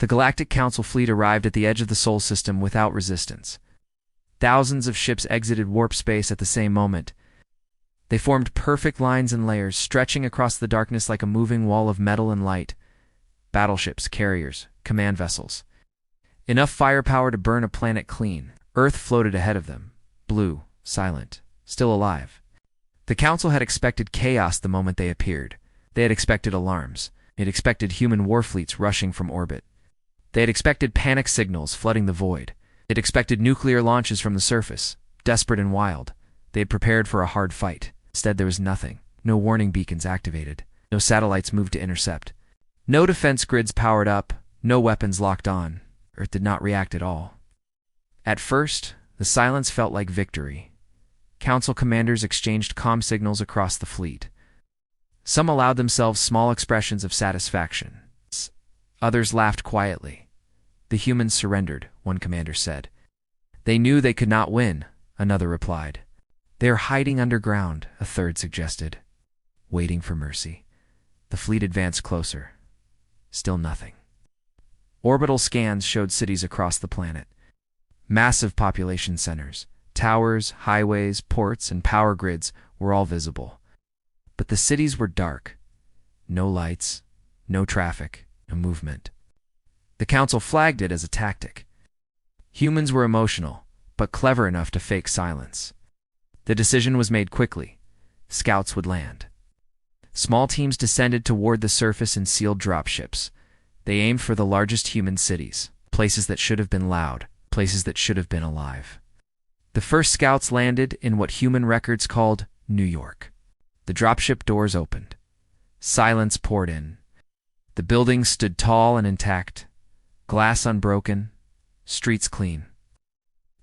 The Galactic Council fleet arrived at the edge of the Sol system without resistance. Thousands of ships exited warp space at the same moment. They formed perfect lines and layers, stretching across the darkness like a moving wall of metal and light. Battleships, carriers, command vessels. Enough firepower to burn a planet clean. Earth floated ahead of them, blue, silent, still alive. The Council had expected chaos the moment they appeared. They had expected alarms. They had expected human war fleets rushing from orbit. They had expected panic signals flooding the void. They had expected nuclear launches from the surface, desperate and wild. They had prepared for a hard fight. Instead, there was nothing. No warning beacons activated. No satellites moved to intercept. No defense grids powered up. No weapons locked on. Earth did not react at all. At first, the silence felt like victory. Council commanders exchanged comm signals across the fleet. Some allowed themselves small expressions of satisfaction. Others laughed quietly. The humans surrendered, one commander said. They knew they could not win, another replied. They are hiding underground, a third suggested. Waiting for mercy. The fleet advanced closer. Still nothing. Orbital scans showed cities across the planet. Massive population centers, towers, highways, ports, and power grids were all visible. But the cities were dark. No lights, no traffic, no movement. The Council flagged it as a tactic. Humans were emotional, but clever enough to fake silence. The decision was made quickly. Scouts would land. Small teams descended toward the surface in sealed dropships. They aimed for the largest human cities, places that should have been loud, places that should have been alive. The first scouts landed in what human records called New York. The dropship doors opened. Silence poured in. The buildings stood tall and intact, glass unbroken, streets clean.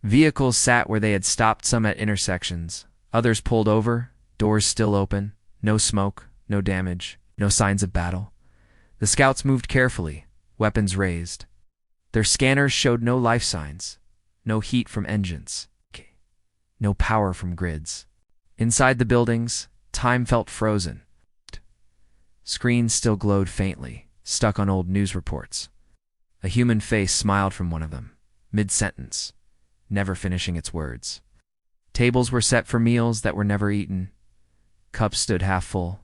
Vehicles sat where they had stopped, some at intersections. Others pulled over, doors still open, no smoke, no damage, no signs of battle. The scouts moved carefully, weapons raised. Their scanners showed no life signs, no heat from engines, no power from grids. Inside the buildings, time felt frozen. Screens still glowed faintly, stuck on old news reports. A human face smiled from one of them, mid-sentence, never finishing its words. Tables were set for meals that were never eaten. Cups stood half full.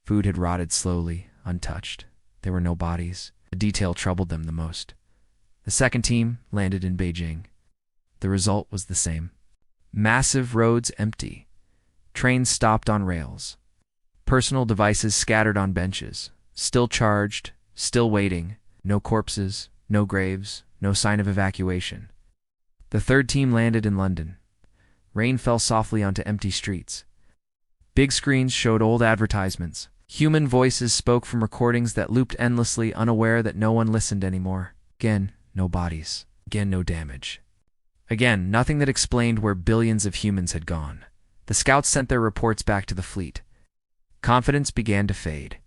Food had rotted slowly, untouched. There were no bodies. The detail troubled them the most. The second team landed in Beijing. The result was the same. Massive roads empty. Trains stopped on rails. Personal devices scattered on benches. Still charged, still waiting. No corpses, no graves, no sign of evacuation. The third team landed in London. Rain fell softly onto empty streets. Big screens showed old advertisements. Human voices spoke from recordings that looped endlessly, unaware that no one listened anymore. Again, no bodies. Again, no damage. Again, nothing that explained where billions of humans had gone. The scouts sent their reports back to the fleet. Confidence began to fade.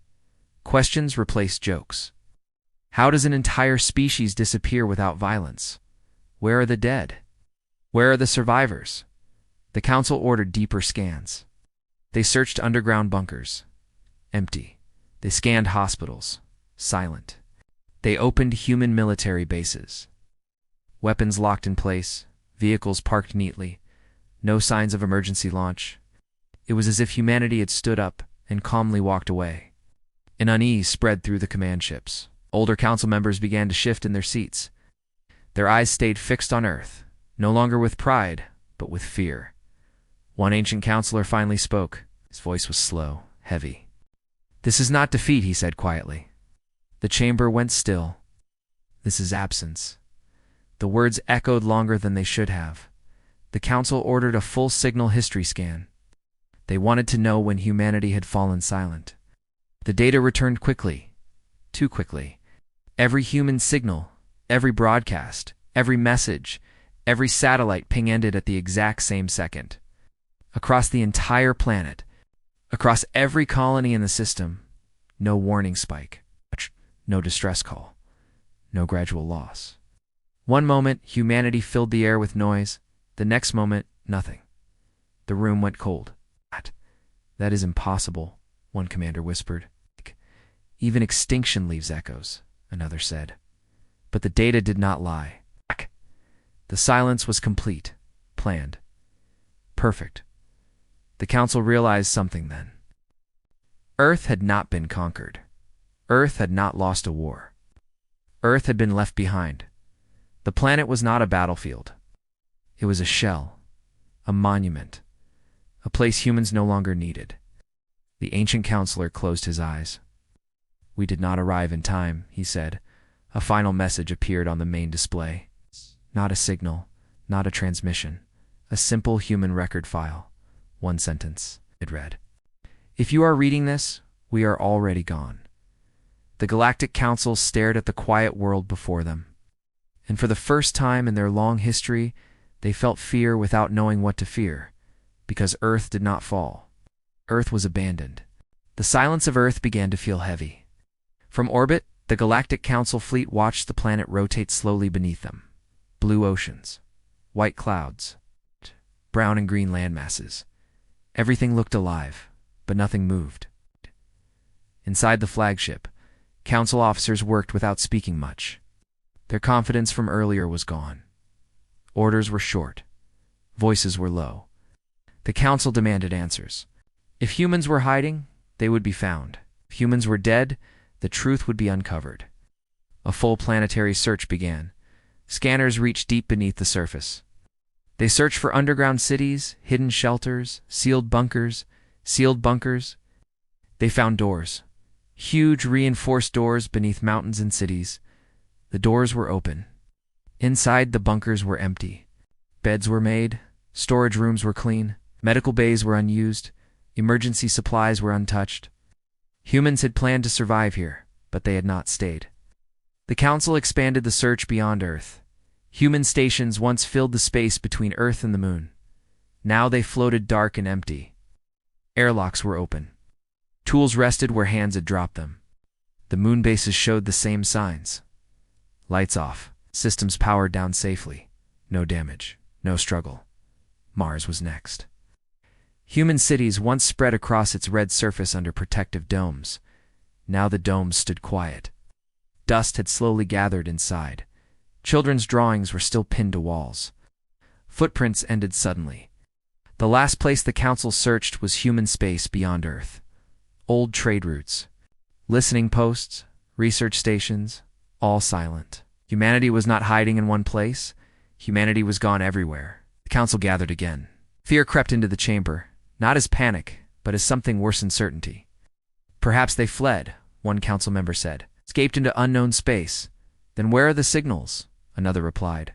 Questions replaced jokes. How does an entire species disappear without violence? Where are the dead? Where are the survivors? The Council ordered deeper scans. They searched underground bunkers. Empty. They scanned hospitals. Silent. They opened human military bases. Weapons locked in place, vehicles parked neatly, no signs of emergency launch. It was as if humanity had stood up and calmly walked away. An unease spread through the command ships. Older Council members began to shift in their seats. Their eyes stayed fixed on Earth, no longer with pride, but with fear. One ancient counselor finally spoke. His voice was slow, heavy. "This is not defeat," he said quietly. The chamber went still. "This is absence." The words echoed longer than they should have. The Council ordered a full signal history scan. They wanted to know when humanity had fallen silent. The data returned quickly. Too quickly. Every human signal, every broadcast, every message, every satellite ping ended at the exact same second. Across the entire planet, across every colony in the system, no warning spike, no distress call, no gradual loss. One moment, humanity filled the air with noise. The next moment, nothing. The room went cold. "That is impossible," one commander whispered. "Even extinction leaves echoes," another said. But the data did not lie. The silence was complete, planned, perfect. The council realized something then. Earth had not been conquered. Earth had not lost a war. Earth had been left behind. The planet was not a battlefield. It was a shell, a monument, a place humans no longer needed. The ancient counselor closed his eyes. "We did not arrive in time," he said. A final message appeared on the main display. Not a signal, not a transmission. A simple human record file. One sentence, it read. "If you are reading this, we are already gone." The Galactic Council stared at the quiet world before them. And for the first time in their long history, they felt fear without knowing what to fear, because Earth did not fall. Earth was abandoned. The silence of Earth began to feel heavy. From orbit, the Galactic Council fleet watched the planet rotate slowly beneath them. Blue oceans, white clouds, brown and green landmasses. Everything looked alive, but nothing moved. Inside the flagship, Council officers worked without speaking much. Their confidence from earlier was gone. Orders were short. Voices were low. The Council demanded answers. If humans were hiding, they would be found. If humans were dead, the truth would be uncovered. A full planetary search began. Scanners reached deep beneath the surface. They searched for underground cities, hidden shelters, sealed bunkers. They found doors. Huge reinforced doors beneath mountains and cities. The doors were open. Inside, the bunkers were empty. Beds were made. Storage rooms were clean. Medical bays were unused. Emergency supplies were untouched. Humans had planned to survive here, but they had not stayed. The Council expanded the search beyond Earth. Human stations once filled the space between Earth and the Moon. Now they floated dark and empty. Airlocks were open. Tools rested where hands had dropped them. The moon bases showed the same signs. Lights off. Systems powered down safely. No damage. No struggle. Mars was next. Human cities once spread across its red surface under protective domes. Now the domes stood quiet. Dust had slowly gathered inside. Children's drawings were still pinned to walls. Footprints ended suddenly. The last place the Council searched was human space beyond Earth. Old trade routes, listening posts, research stations, all silent. Humanity was not hiding in one place. Humanity was gone everywhere. The Council gathered again. Fear crept into the chamber, not as panic, but as something worse than certainty. "Perhaps they fled," one council member said. "Escaped into unknown space." "Then where are the signals?" another replied.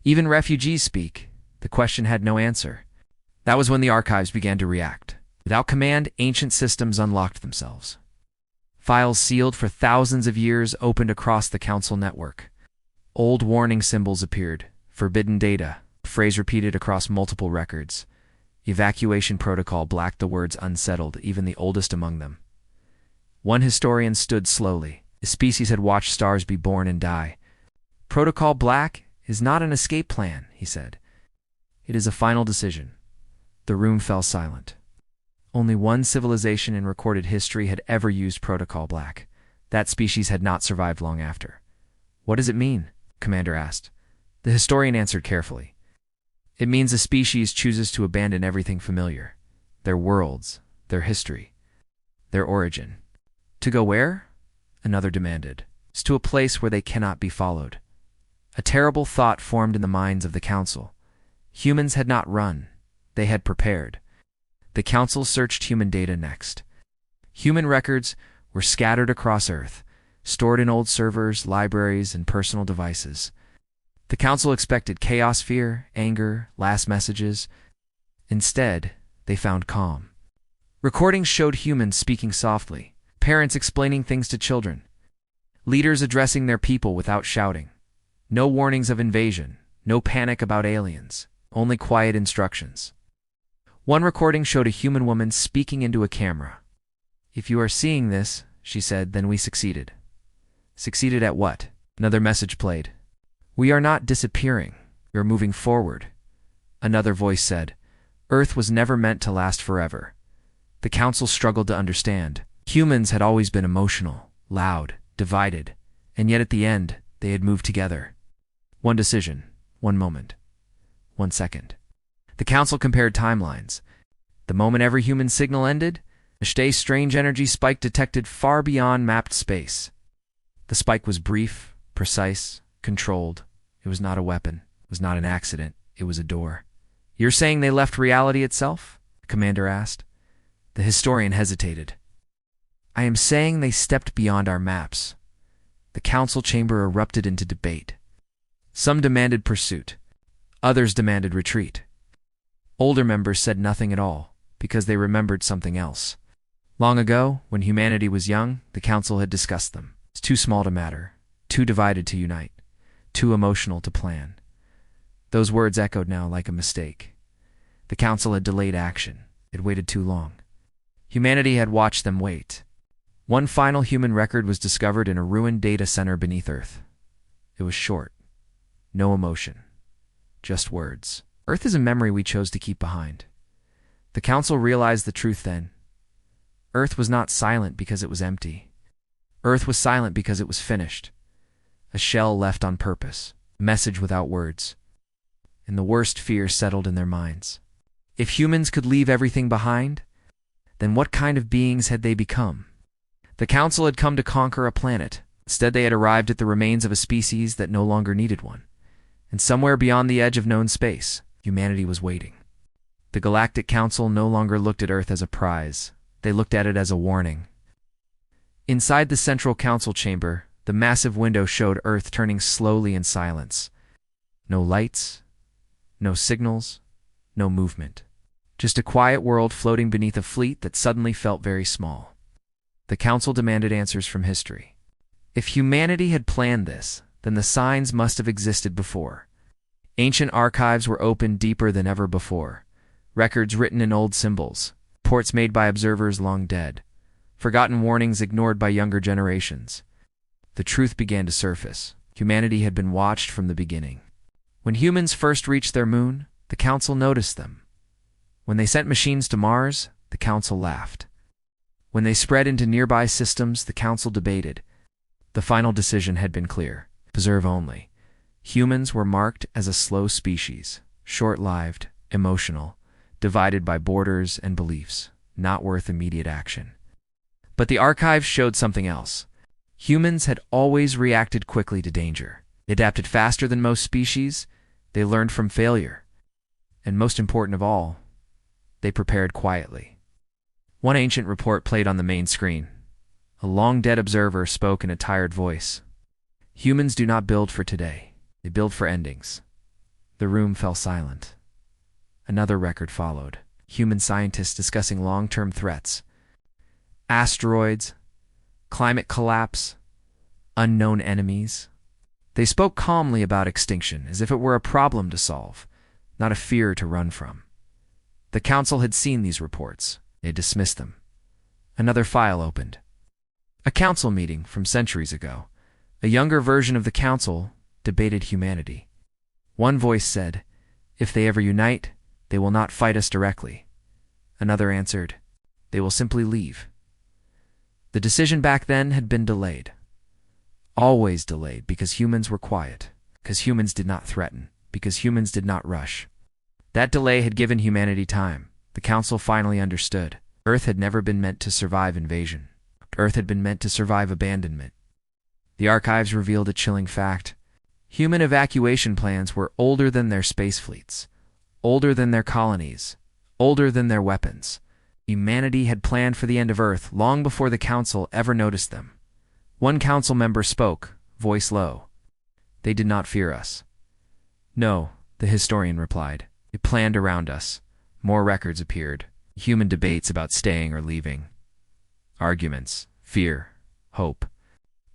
"Even refugees speak." The question had no answer. That was when the archives began to react. Without command, ancient systems unlocked themselves. Files sealed for thousands of years opened across the Council network. Old warning symbols appeared. Forbidden data. A phrase repeated across multiple records. Evacuation protocol blacked the words unsettled, even the oldest among them. One historian stood slowly. The species had watched stars be born and die. "Protocol Black is not an escape plan," he said. "It is a final decision." The room fell silent. Only one civilization in recorded history had ever used Protocol Black. That species had not survived long after. "What does it mean?" Commander asked. The historian answered carefully. "It means a species chooses to abandon everything familiar. Their worlds, their history, their origin. To go where?" Another demanded. "It's to a place where they cannot be followed." A terrible thought formed in the minds of the Council. Humans had not run. They had prepared. The Council searched human data next. Human records were scattered across Earth, stored in old servers, libraries, and personal devices. The Council expected chaos, fear, anger, last messages. Instead, they found calm. Recordings showed humans speaking softly, parents explaining things to children, leaders addressing their people without shouting. No warnings of invasion, no panic about aliens, only quiet instructions. One recording showed a human woman speaking into a camera. "If you are seeing this," she said, "then we succeeded." Succeeded at what? Another message played. "We are not disappearing. We are moving forward." Another voice said, "Earth was never meant to last forever." The Council struggled to understand. Humans had always been emotional, loud, divided, and yet at the end, They had moved together. One decision, one moment, 1 second. The council compared timelines. The moment every human signal ended, a strange energy spike detected far beyond mapped space. The spike was brief, precise, controlled. It was not a weapon. It was not an accident. It was a door. "You're saying they left reality itself?" the commander asked. The historian hesitated. "I am saying they stepped beyond our maps." The council chamber erupted into debate. Some demanded pursuit. Others demanded retreat. Older members said nothing at all, because they remembered something else. Long ago, when humanity was young, the council had discussed them. It's too small to matter, too divided to unite, too emotional to plan. Those words echoed now like a mistake. The council had delayed action. It waited too long. Humanity had watched them wait. One final human record was discovered in a ruined data center beneath Earth. It was short. No emotion. Just words. Earth is a memory we chose to keep behind. The council realized the truth then. Earth was not silent because it was empty. Earth was silent because it was finished. A shell left on purpose. A message without words. And the worst fear settled in their minds. If humans could leave everything behind, then what kind of beings had they become? The council had come to conquer a planet. Instead, they had arrived at the remains of a species that no longer needed one. And somewhere beyond the edge of known space, humanity was waiting. The Galactic Council no longer looked at Earth as a prize. They looked at it as a warning. Inside the central council chamber, the massive window showed Earth turning slowly in silence. No lights, no signals, no movement. Just a quiet world floating beneath a fleet that suddenly felt very small. The council demanded answers from history. If humanity had planned this, then the signs must have existed before. Ancient archives were opened deeper than ever before. Records written in old symbols, reports made by observers long dead, forgotten warnings ignored by younger generations. The truth began to surface. Humanity had been watched from the beginning. When humans first reached their moon, the council noticed them. When they sent machines to Mars, the council laughed. When they spread into nearby systems, the council debated. The final decision had been clear. Preserve only. Humans were marked as a slow species, short-lived, emotional, divided by borders and beliefs, not worth immediate action. But the archives showed something else. Humans had always reacted quickly to danger. They adapted faster than most species. They learned from failure. And most important of all, they prepared quietly. One ancient report played on the main screen. A long-dead observer spoke in a tired voice. "Humans do not build for today. They build for endings." The room fell silent. Another record followed. Human scientists discussing long-term threats. Asteroids, climate collapse, unknown enemies. They spoke calmly about extinction, as if it were a problem to solve, not a fear to run from. The council had seen these reports. They dismissed them. Another file opened. A council meeting from centuries ago. A younger version of the council debated humanity. One voice said, "If they ever unite, they will not fight us directly." Another answered, "They will simply leave." The decision back then had been delayed. Always delayed, because humans were quiet, because humans did not threaten, because humans did not rush. That delay had given humanity time. The council finally understood. Earth had never been meant to survive invasion. Earth had been meant to survive abandonment. The archives revealed a chilling fact. Human evacuation plans were older than their space fleets, older than their colonies, older than their weapons. Humanity had planned for the end of Earth long before the council ever noticed them. One council member spoke, voice low. "They did not fear us." "No," the historian replied. "They planned around us." More records appeared. Human debates about staying or leaving. Arguments, fear, hope.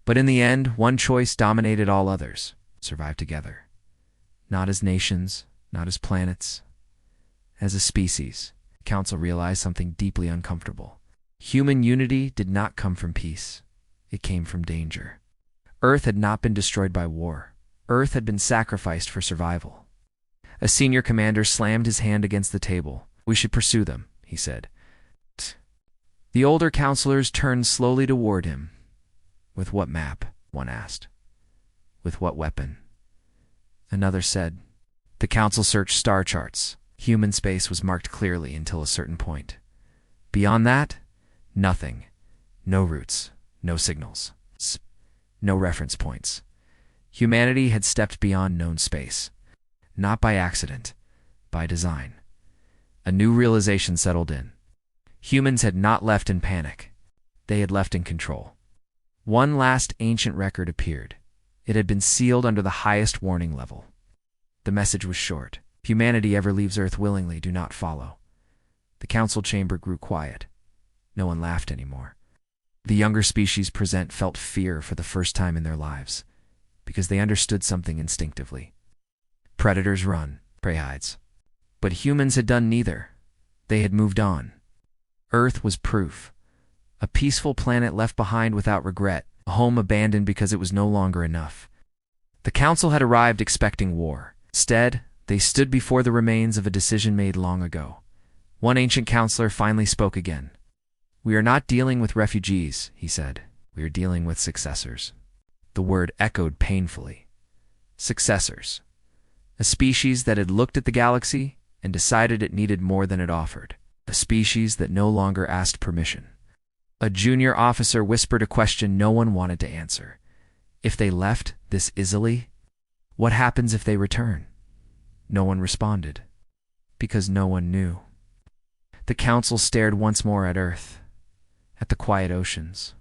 But in the end, one choice dominated all others. Survive together. Not as nations, not as planets. As a species. The council realized something deeply uncomfortable. Human unity did not come from peace. It came from danger. Earth had not been destroyed by war. Earth had been sacrificed for survival. A senior commander slammed his hand against the table. "We should pursue them," he said. The older counselors turned slowly toward him. "With what map?" one asked. With what weapon? Another said. The council searched star charts. Human space was marked clearly until a certain point. Beyond that, nothing. No routes, no signals, no reference points. Humanity had stepped beyond known space. Not by accident, by design. A new realization settled in. Humans had not left in panic. They had left in control. One last ancient record appeared. It had been sealed under the highest warning level. The message was short. If humanity ever leaves Earth willingly, do not follow. The council chamber grew quiet. No one laughed anymore. The younger species present felt fear for the first time in their lives, because they understood something instinctively. Predators run, prey hides. But humans had done neither. They had moved on. Earth was proof. A peaceful planet left behind without regret, a home abandoned because it was no longer enough. The council had arrived expecting war. Instead, they stood before the remains of a decision made long ago. One ancient counselor finally spoke again. "We are not dealing with refugees," he said. "We are dealing with successors." The word echoed painfully. Successors. A species that had looked at the galaxy and decided it needed more than it offered. A species that no longer asked permission. A junior officer whispered a question no one wanted to answer. If they left this easily, what happens if they return? No one responded, because no one knew. The council stared once more at Earth, at the quiet oceans,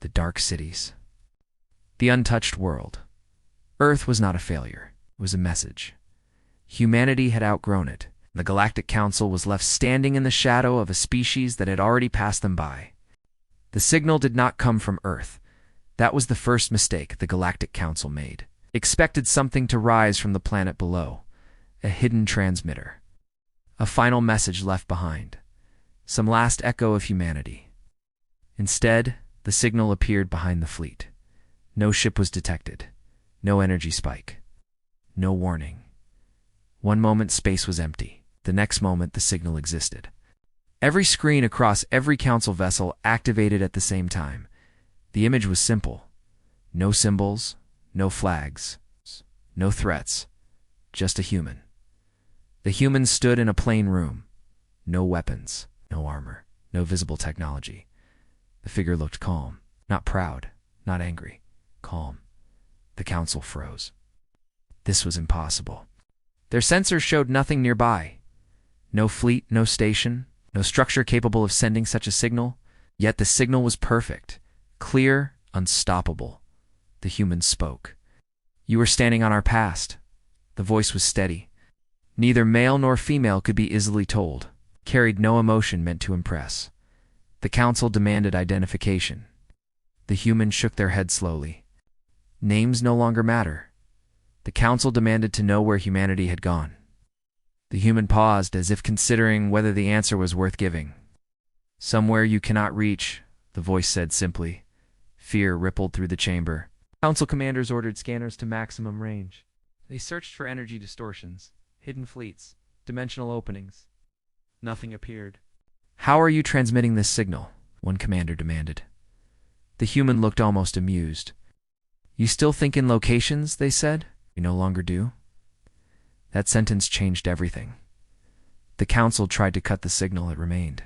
the dark cities, the untouched world. Earth was not a failure, it was a message. Humanity had outgrown it. The Galactic Council was left standing in the shadow of a species that had already passed them by. The signal did not come from Earth. That was the first mistake the Galactic Council made. Expected something to rise from the planet below, a hidden transmitter. A final message left behind, some last echo of humanity. Instead, the signal appeared behind the fleet. No ship was detected, no energy spike, no warning. One moment space was empty, the next moment the signal existed. Every screen across every council vessel activated at the same time. The image was simple. No symbols, no flags, no threats, just a human. The human stood in a plain room. No weapons, no armor, no visible technology. The figure looked calm, not proud, not angry, calm. The council froze. This was impossible. Their sensors showed nothing nearby. No fleet, no station, no structure capable of sending such a signal. Yet the signal was perfect, clear, unstoppable. The human spoke. "You are standing on our past." The voice was steady. Neither male nor female could be easily told. Carried no emotion meant to impress. The council demanded identification. The humans shook their heads slowly. Names no longer matter. The council demanded to know where humanity had gone. The human paused as if considering whether the answer was worth giving. "Somewhere you cannot reach," the voice said simply. Fear rippled through the chamber. Council commanders ordered scanners to maximum range. They searched for energy distortions, hidden fleets, dimensional openings. Nothing appeared. "How are you transmitting this signal?" one commander demanded. The human looked almost amused. "You still think in locations," they said. "We no longer do." That sentence changed everything. The council tried to cut the signal, it remained.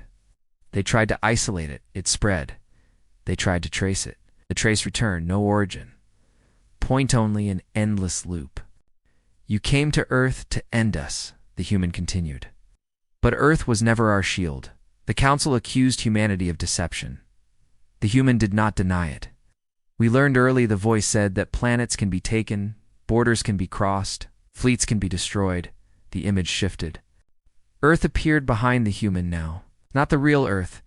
They tried to isolate it, it spread. They tried to trace it. The trace returned, no origin. Point only, an endless loop. "You came to Earth to end us," the human continued. But Earth was never our shield. The council accused humanity of deception. The human did not deny it. "We learned early," the voice said, "that planets can be taken, borders can be crossed, fleets can be destroyed." The image shifted. Earth appeared behind the human now. Not the real Earth,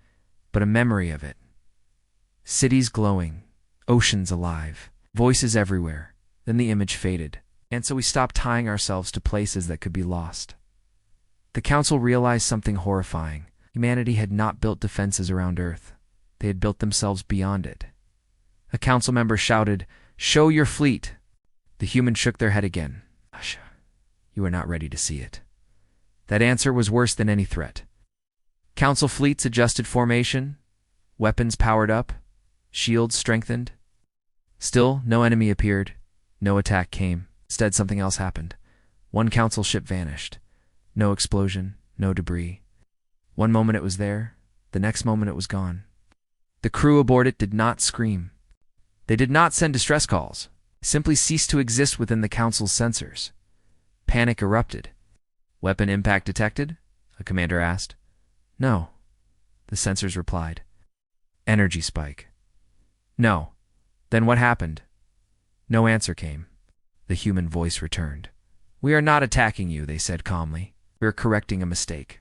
but a memory of it. Cities glowing, oceans alive, voices everywhere. Then the image faded, and so we stopped tying ourselves to places that could be lost. The council realized something horrifying. Humanity had not built defenses around Earth. They had built themselves beyond it. A council member shouted, "Show your fleet!" The humans shook their head again. "Hush, you are not ready to see it." That answer was worse than any threat. Council fleets adjusted formation, weapons powered up, shields strengthened. Still, no enemy appeared. No attack came. Instead, something else happened. One council ship vanished. No explosion, no debris. One moment it was there, the next moment it was gone. The crew aboard it did not scream. They did not send distress calls. They simply ceased to exist within the council's sensors. Panic erupted. "Weapon impact detected?" a commander asked. "No," the sensors replied. "Energy spike." "No." "Then what happened?" No answer came. The human voice returned. "We are not attacking you," they said calmly. "We are correcting a mistake."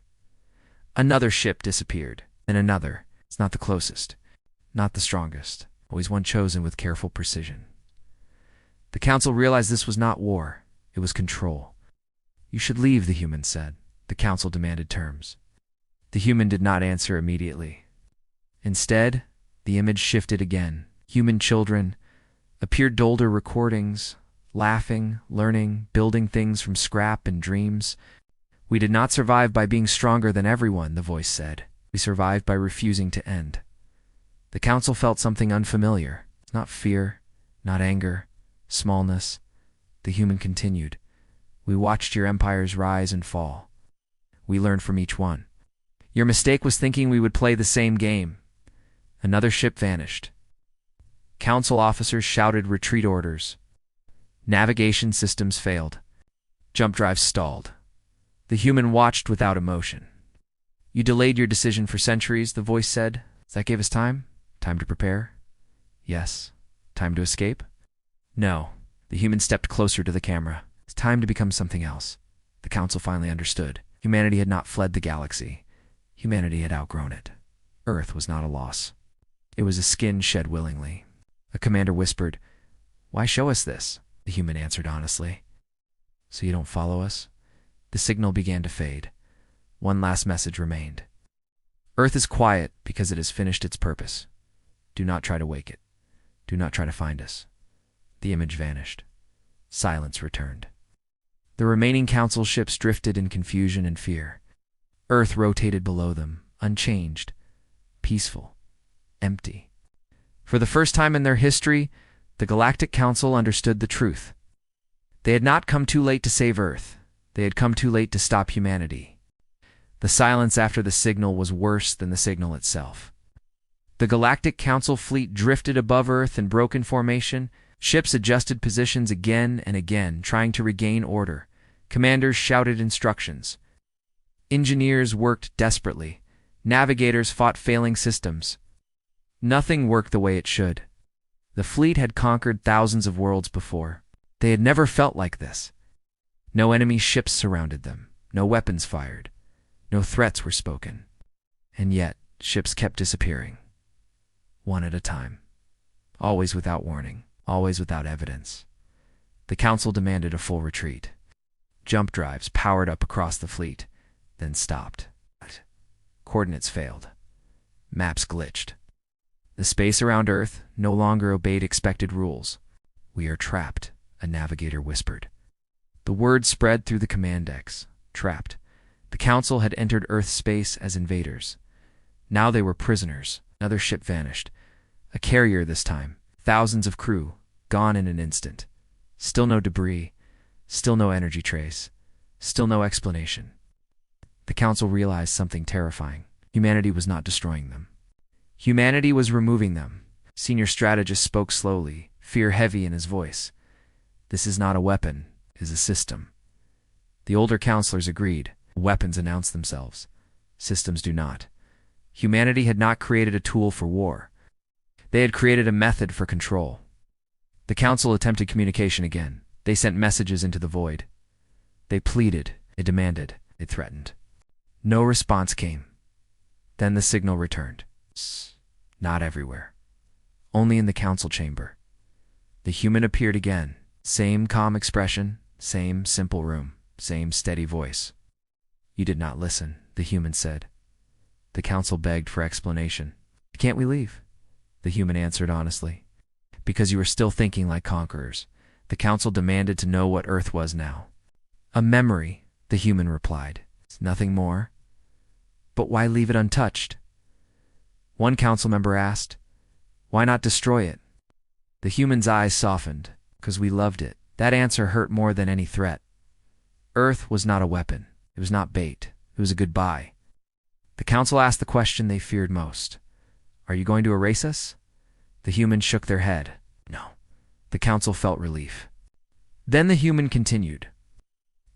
Another ship disappeared, and another. It's not the closest, not the strongest, always one chosen with careful precision. The council realized this was not war, it was control. "You should leave," the human said. The council demanded terms. The human did not answer immediately. Instead, the image shifted again. Human children appeared, older recordings, laughing, learning, building things from scrap and dreams. "We did not survive by being stronger than everyone," the voice said. "We survived by refusing to end." The council felt something unfamiliar. Not fear, not anger, smallness. The human continued. "We watched your empires rise and fall. We learned from each one. Your mistake was thinking we would play the same game." Another ship vanished. Council officers shouted retreat orders. Navigation systems failed. Jump drives stalled. The human watched without emotion. "You delayed your decision for centuries," the voice said. "That gave us time? Time to prepare?" "Yes." "Time to escape?" "No." The human stepped closer to the camera. "It's time to become something else." The council finally understood. Humanity had not fled the galaxy. Humanity had outgrown it. Earth was not a loss. It was a skin shed willingly. A commander whispered, "Why show us this?" The human answered honestly. "So you don't follow us?" The signal began to fade. One last message remained. "Earth is quiet because it has finished its purpose. Do not try to wake it. Do not try to find us." The image vanished. Silence returned. The remaining council ships drifted in confusion and fear. Earth rotated below them, unchanged, peaceful, empty. For the first time in their history, the Galactic Council understood the truth. They had not come too late to save Earth. They had come too late to stop humanity. The silence after the signal was worse than the signal itself. The Galactic Council fleet drifted above Earth in broken formation. Ships adjusted positions again and again, trying to regain order. Commanders shouted instructions. Engineers worked desperately. Navigators fought failing systems. Nothing worked the way it should. The fleet had conquered thousands of worlds before. They had never felt like this. No enemy ships surrounded them. No weapons fired. No threats were spoken. And yet, ships kept disappearing. One at a time. Always without warning. Always without evidence. The council demanded a full retreat. Jump drives powered up across the fleet, then stopped. Coordinates failed. Maps glitched. The space around Earth no longer obeyed expected rules. "We are trapped," a navigator whispered. The word spread through the command decks. Trapped. The council had entered Earth's space as invaders. Now they were prisoners. Another ship vanished. A carrier this time. Thousands of crew, gone in an instant. Still no debris. Still no energy trace. Still no explanation. The council realized something terrifying. Humanity was not destroying them. Humanity was removing them. Senior strategist spoke slowly, fear heavy in his voice. "This is not a weapon, it is a system." The older counselors agreed. Weapons announce themselves. Systems do not. Humanity had not created a tool for war. They had created a method for control. The council attempted communication again. They sent messages into the void. They pleaded, they demanded, they threatened. No response came. Then the signal returned. Not everywhere. Only in the council chamber. The human appeared again. Same calm expression, same simple room, same steady voice. "You did not listen," the human said. The council begged for explanation. "Can't we leave?" The human answered honestly. "Because you are still thinking like conquerors." The council demanded to know what Earth was now. "A memory," the human replied. "It's nothing more." "But why leave it untouched?" One council member asked. "Why not destroy it?" The human's eyes softened. Because we loved it. That answer hurt more than any threat. Earth was not a weapon. It was not bait. It was a goodbye. The council asked the question they feared most. Are you going to erase us? The humans shook their head. No. The council felt relief. Then the human continued.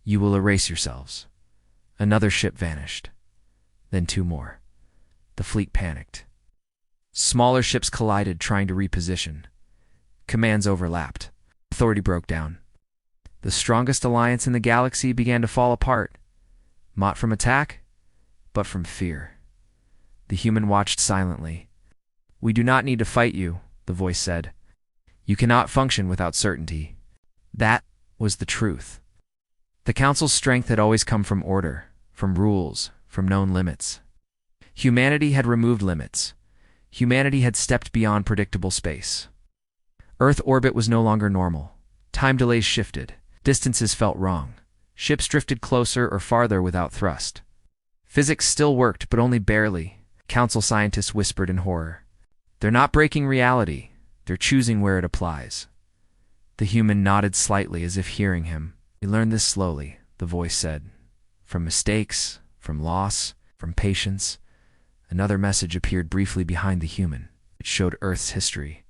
You will erase yourselves. Another ship vanished. Then 2 more. The fleet panicked. Smaller ships collided, trying to reposition. Commands overlapped. Authority broke down. The strongest alliance in the galaxy began to fall apart. Not from attack, but from fear. The human watched silently. We do not need to fight you, the voice said. You cannot function without certainty. That was the truth. The council's strength had always come from order, from rules, from known limits. Humanity had removed limits. Humanity had stepped beyond predictable space. Earth orbit was no longer normal. Time delays shifted. Distances felt wrong. Ships drifted closer or farther without thrust. Physics still worked, but only barely. Council scientists whispered in horror. They're not breaking reality. They're choosing where it applies. The human nodded slightly as if hearing him. We learned this slowly, the voice said. From mistakes, from loss, from patience. Another message appeared briefly behind the human. It showed Earth's history.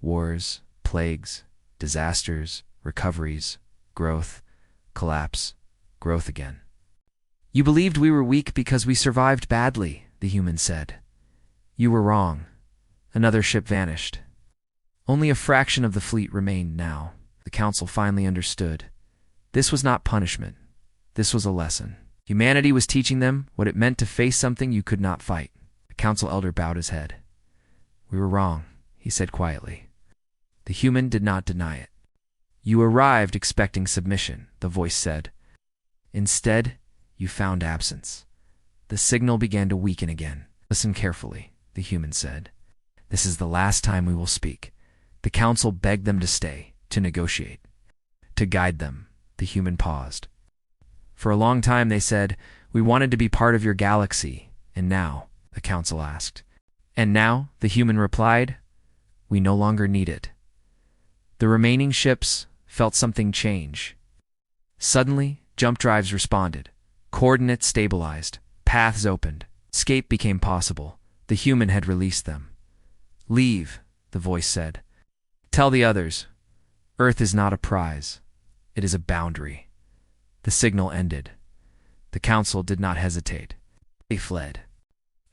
Wars, plagues, disasters, recoveries, growth, collapse, growth again. You believed we were weak because we survived badly, the human said. You were wrong. Another ship vanished. Only a fraction of the fleet remained now. The council finally understood. This was not punishment. This was a lesson. Humanity was teaching them what it meant to face something you could not fight. The council elder bowed his head. We were wrong, he said quietly. The human did not deny it. You arrived expecting submission, the voice said. Instead, you found absence. The signal began to weaken again. Listen carefully, the human said. This is the last time we will speak. The council begged them to stay, to negotiate, to guide them. The human paused. For a long time they said, we wanted to be part of your galaxy. And now, the council asked. And now, the human replied, we no longer need it. The remaining ships felt something change. Suddenly, jump drives responded. Coordinates stabilized. Paths opened. Escape became possible. The human had released them. Leave, the voice said. Tell the others. Earth is not a prize. It is a boundary. The signal ended. The council did not hesitate. They fled.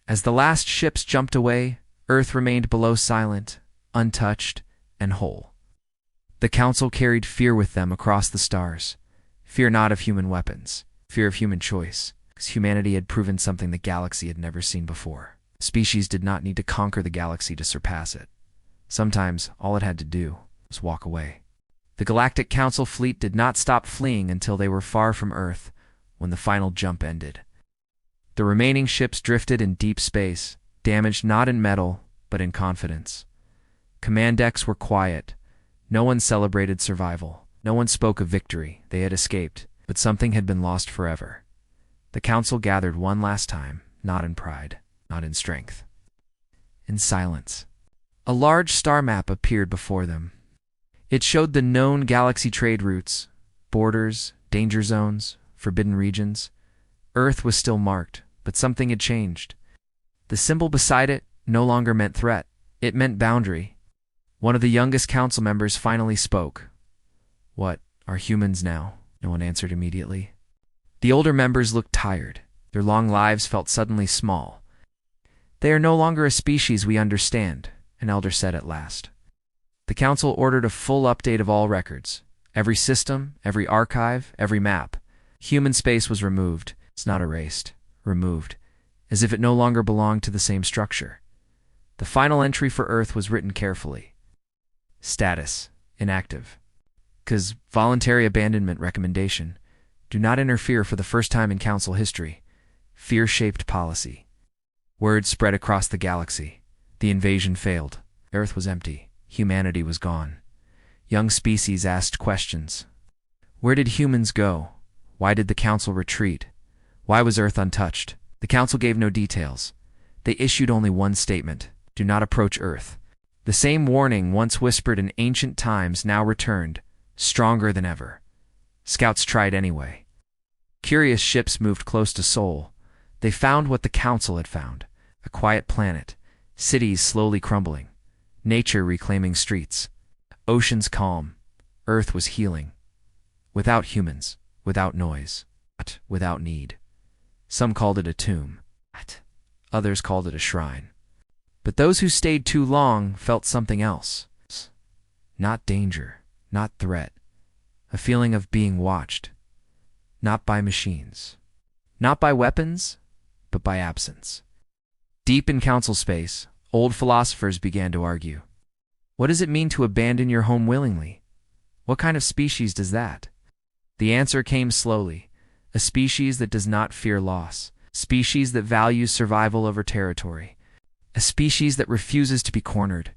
As the last ships jumped away, Earth remained below, silent, untouched, and whole. The council carried fear with them across the stars. Fear not of human weapons, fear of human choice, because humanity had proven something the galaxy had never seen before. Species did not need to conquer the galaxy to surpass it. Sometimes all it had to do was walk away. The Galactic Council fleet did not stop fleeing until they were far from Earth, when the final jump ended. The remaining ships drifted in deep space, damaged not in metal, but in confidence. Command decks were quiet. No one celebrated survival. No one spoke of victory. They had escaped, but something had been lost forever. The council gathered one last time, not in pride, not in strength. In silence. A large star map appeared before them. It showed the known galaxy trade routes, borders, danger zones, forbidden regions. Earth was still marked, but something had changed. The symbol beside it no longer meant threat. It meant boundary. One of the youngest council members finally spoke. What, are humans now? No one answered immediately. The older members looked tired. Their long lives felt suddenly small. They are no longer a species we understand, an elder said at last. The council ordered a full update of all records. Every system, every archive, every map. Human space was removed. It's not erased. Removed. As if it no longer belonged to the same structure. The final entry for Earth was written carefully. Status: inactive. 'Cause voluntary abandonment recommendation. Do not interfere for the first time in council history. Fear-shaped policy. Word spread across the galaxy. The invasion failed. Earth was empty. Humanity was gone. Young species asked questions. Where did humans go? Why did the council retreat? Why was Earth untouched? The council gave no details. They issued only one statement. Do not approach Earth. The same warning once whispered in ancient times now returned, stronger than ever. Scouts tried anyway. Curious ships moved close to Sol. They found what the Council had found, a quiet planet, cities slowly crumbling, nature reclaiming streets, oceans calm, Earth was healing. Without humans, without noise, without need. Some called it a tomb. Others called it a shrine. But those who stayed too long felt something else. Not danger, not threat. A feeling of being watched. Not by machines. Not by weapons, but by absence. Deep in council space, old philosophers began to argue. What does it mean to abandon your home willingly? What kind of species does that? The answer came slowly. A species that does not fear loss. Species that values survival over territory. A species that refuses to be cornered.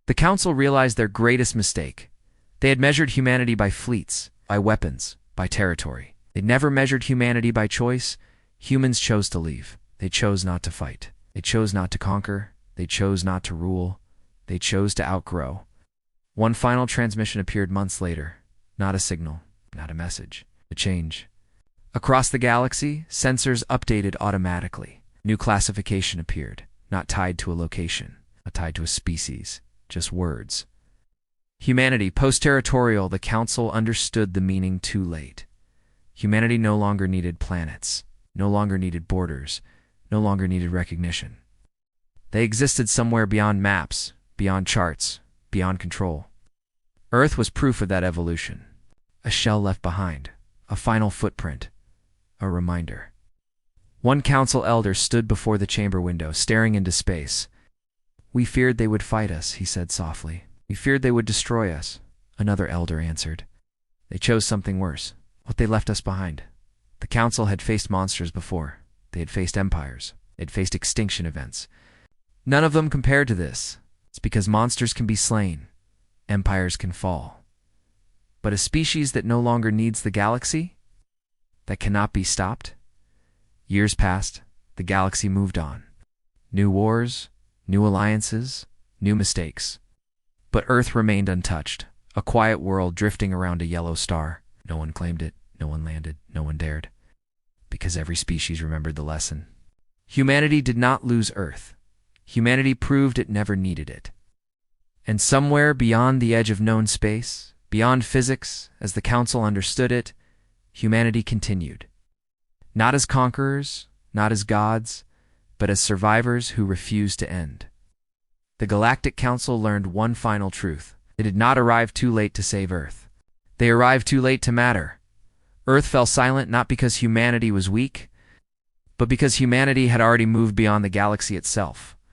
The Council realized their greatest mistake. They had measured humanity by fleets, by weapons, by territory. They never measured humanity by choice. Humans chose to leave. They chose not to fight. They chose not to conquer. They chose not to rule. They chose to outgrow. One final transmission appeared months later. Not a signal, not a message, a change. Across the galaxy, sensors updated automatically. New classification appeared, not tied to a location, not tied to a species, just words. Humanity, post-territorial, the Council understood the meaning too late. Humanity no longer needed planets, no longer needed borders, no longer needed recognition. They existed somewhere beyond maps, beyond charts, beyond control. Earth was proof of that evolution. A shell left behind, a final footprint, a reminder. One council elder stood before the chamber window, staring into space. "We feared they would fight us," he said softly. "We feared they would destroy us," another elder answered. "They chose something worse, what they left us behind." The council had faced monsters before. They had faced empires. They had faced extinction events. None of them compared to this. It's because monsters can be slain. Empires can fall. But a species that no longer needs the galaxy? That cannot be stopped? Years passed. The galaxy moved on. New wars, new alliances, new mistakes. But Earth remained untouched, a quiet world drifting around a yellow star. No one claimed it, no one landed, no one dared. Because every species remembered the lesson. Humanity did not lose Earth. Humanity proved it never needed it. And somewhere beyond the edge of known space, beyond physics, as the Council understood it, humanity continued. Not as conquerors, not as gods, but as survivors who refused to end. The Galactic Council learned one final truth. They did not arrive too late to save Earth. They arrived too late to matter. Earth fell silent not because humanity was weak, but because humanity had already moved beyond the galaxy itself.